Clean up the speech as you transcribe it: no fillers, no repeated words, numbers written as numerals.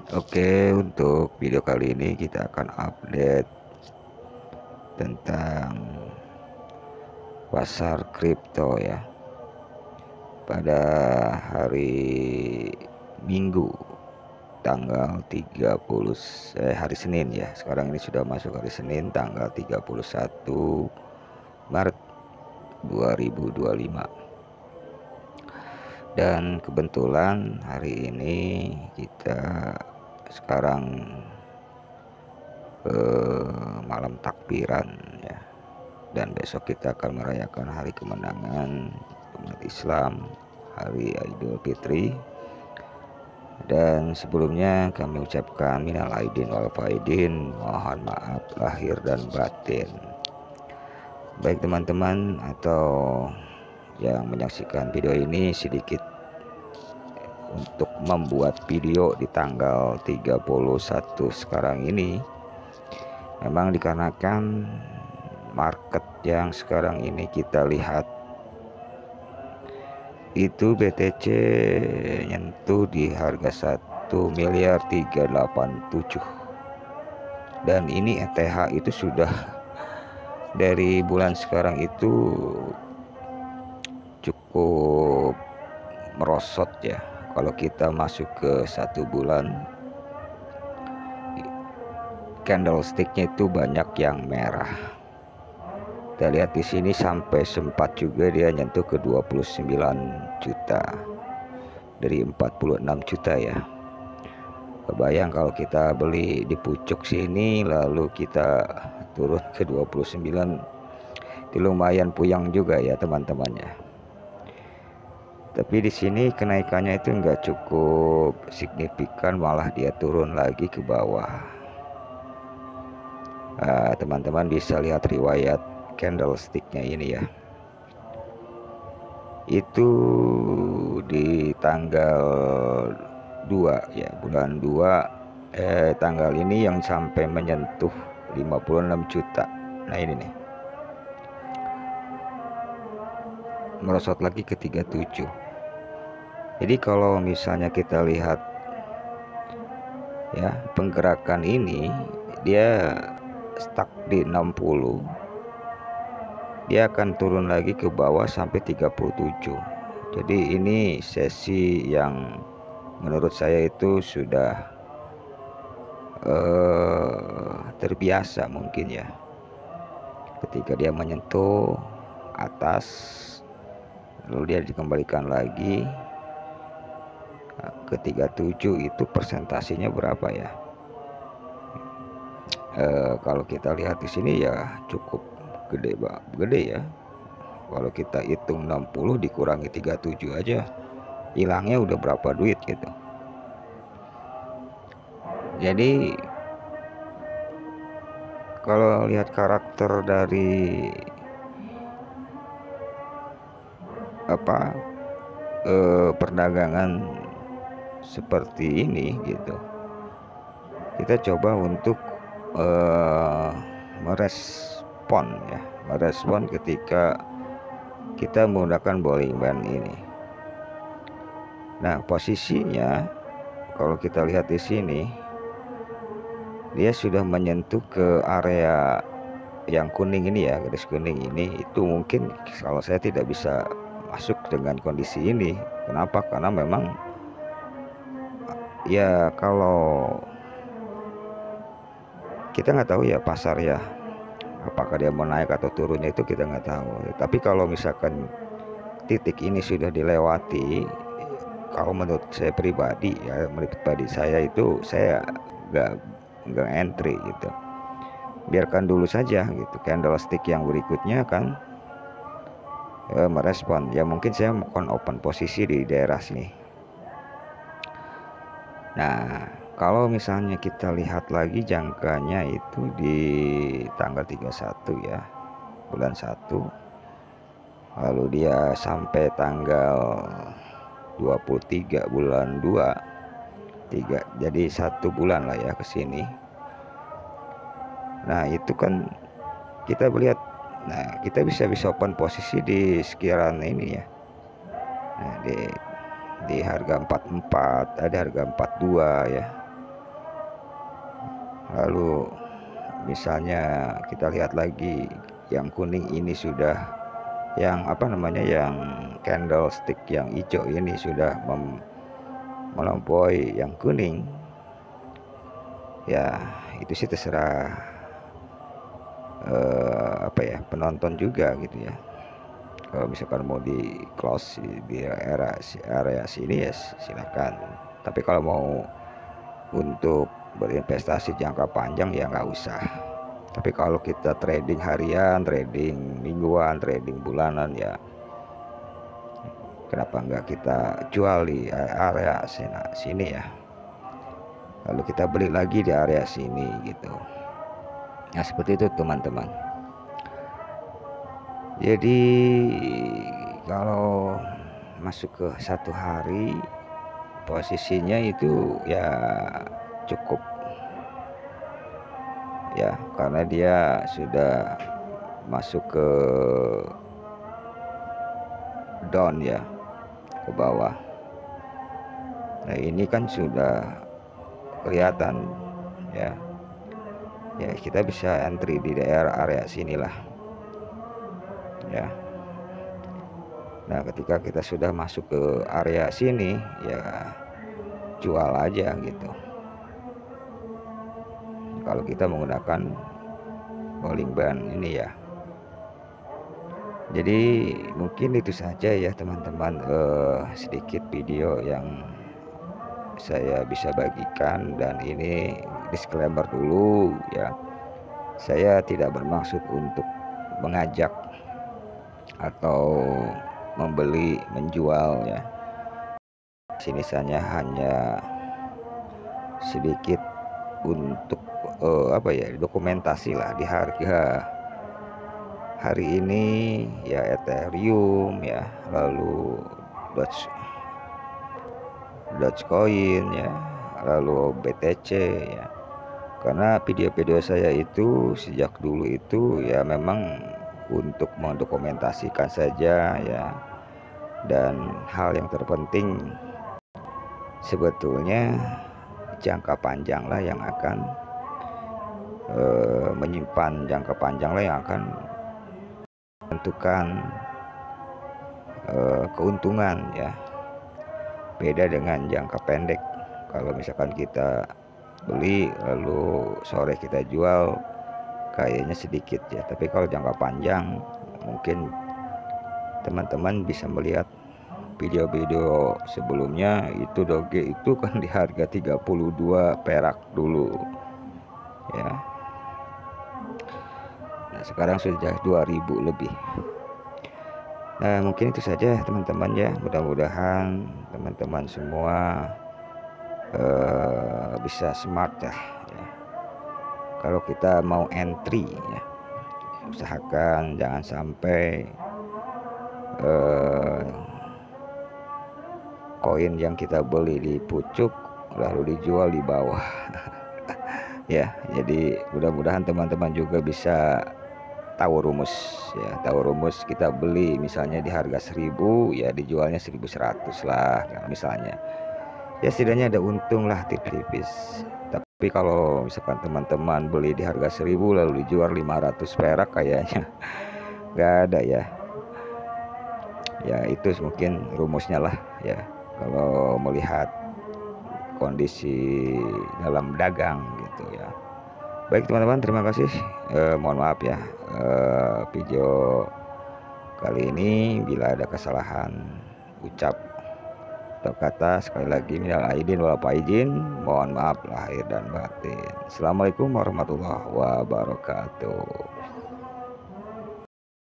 Oke, untuk video kali ini kita akan update tentang pasar kripto ya. Pada hari Minggu tanggal 30 hari Senin ya. Sekarang ini sudah masuk hari Senin tanggal 31 Maret 2025. Dan kebetulan hari ini kita sekarang malam takbiran ya, dan besok kita akan merayakan hari kemenangan umat Islam, hari Idul Fitri. Dan sebelumnya kami ucapkan minal aidin wal faidin, mohon maaf lahir dan batin. Baik teman-teman atau yang menyaksikan video ini, sedikit untuk membuat video di tanggal 31 sekarang ini memang dikarenakan market yang sekarang ini kita lihat itu BTC nyentuh di harga 1.387.000.000, dan ini ETH itu sudah dari bulan sekarang itu cukup merosot ya. Kalau kita masuk ke 1 bulan, candlesticknya itu banyak yang merah. Kita lihat di sini sampai sempat juga dia nyentuh ke 29 juta dari 46 juta ya. Kebayang kalau kita beli di pucuk sini lalu kita turun ke 29, itu lumayan puyang juga ya teman-teman ya. Tapi di sini kenaikannya itu enggak cukup signifikan, malah dia turun lagi ke bawah. Teman-teman bisa lihat riwayat candlesticknya ini ya. Itu di tanggal 2 ya, bulan 2 tanggal ini yang sampai menyentuh 56 juta. Nah ini nih, merosot lagi ke 37. Jadi kalau misalnya kita lihat ya, penggerakan ini dia stuck di 60, dia akan turun lagi ke bawah sampai 37. Jadi ini sesi yang menurut saya itu sudah terbiasa mungkin ya, ketika dia menyentuh atas lalu dia dikembalikan lagi ke 37. Itu persentasenya berapa ya? Kalau kita lihat di sini ya cukup gede ya. Kalau kita hitung 60 dikurangi 37 aja, hilangnya udah berapa duit gitu. Jadi kalau lihat karakter dari perdagangan seperti ini gitu, kita coba untuk merespon ketika kita menggunakan bowling band ini. Nah posisinya kalau kita lihat di sini, dia sudah menyentuh ke area yang kuning ini ya, garis kuning ini. Itu mungkin kalau saya tidak bisa masuk dengan kondisi ini. Kenapa? Karena memang ya kalau kita nggak tahu ya pasar ya, apakah dia mau naik atau turunnya itu kita nggak tahu. Tapi kalau misalkan titik ini sudah dilewati, kalau menurut saya pribadi ya, saya itu saya nggak entry gitu. Biarkan dulu saja gitu, candlestick yang berikutnya kan merespon ya. Mungkin saya akan open posisi di daerah sini. Nah kalau misalnya kita lihat lagi jangkanya itu di tanggal 31 ya, bulan 1, lalu dia sampai tanggal 23 bulan 2, 3, jadi 1 bulan lah ya ke sini. Nah itu kan kita melihat, nah kita bisa open posisi di sekitaran ini ya. Nah di harga 44, ada harga 42 ya. Lalu misalnya kita lihat lagi yang kuning ini sudah, yang yang candlestick yang hijau ini sudah melampaui yang kuning, ya itu sih terserah penonton juga gitu ya. Kalau misalkan mau di close di area sini ya silakan, tapi kalau mau untuk berinvestasi jangka panjang ya nggak usah. Tapi kalau kita trading harian, trading mingguan, trading bulanan, ya kenapa nggak kita jual di area sini ya, lalu kita beli lagi di area sini gitu. Nah seperti itu teman-teman. Jadi kalau masuk ke satu hari posisinya itu ya cukup ya, karena dia sudah masuk ke down ya, ke bawah. Nah ini kan sudah kelihatan ya, ya kita bisa entry di daerah area sinilah ya. Nah ketika kita sudah masuk ke area sini ya jual aja gitu, kalau kita menggunakan Bolling Band ini ya. Jadi mungkin itu saja ya teman-teman, sedikit video yang saya bisa bagikan. Dan ini disclaimer dulu ya, saya tidak bermaksud untuk mengajak atau membeli menjual ya. Sini saya hanya sedikit untuk dokumentasi lah di harga hari ini ya, Ethereum ya, lalu Dogecoin ya, lalu BTC ya. Karena video-video saya itu sejak dulu itu ya memang untuk mendokumentasikan saja ya. Dan hal yang terpenting sebetulnya jangka panjang lah yang akan menyimpan, jangka panjang lah yang akan menentukan keuntungan ya. Beda dengan jangka pendek. Kalau misalkan kita beli lalu sore kita jual, kayaknya sedikit ya. Tapi kalau jangka panjang, mungkin teman-teman bisa melihat video-video sebelumnya itu Doge itu kan di harga 32 perak dulu ya. Nah sekarang sudah 2000 lebih. Nah mungkin itu saja teman-teman ya, mudah-mudahan teman-teman semua bisa smart ya. Kalau kita mau entry ya, usahakan jangan sampai koin yang kita beli di pucuk lalu dijual di bawah ya. Jadi mudah-mudahan teman-teman juga bisa tahu rumus ya, tahu rumus. Kita beli misalnya di harga 1000 ya, dijualnya 1100 lah ya, misalnya ya, setidaknya ada untung lah tipis-tipis. Tapi kalau misalkan teman-teman beli di harga 1000 lalu dijual 500 perak, kayaknya nggak ada ya. Ya itu mungkin rumusnya lah ya, kalau melihat kondisi dalam dagang gitu ya. Baik teman-teman, terima kasih. Mohon maaf ya, video kali ini bila ada kesalahan ucap atau kata, sekali lagi minal aidin wal faizin, mohon maaf lahir dan batin. Assalamualaikum warahmatullahi wabarakatuh.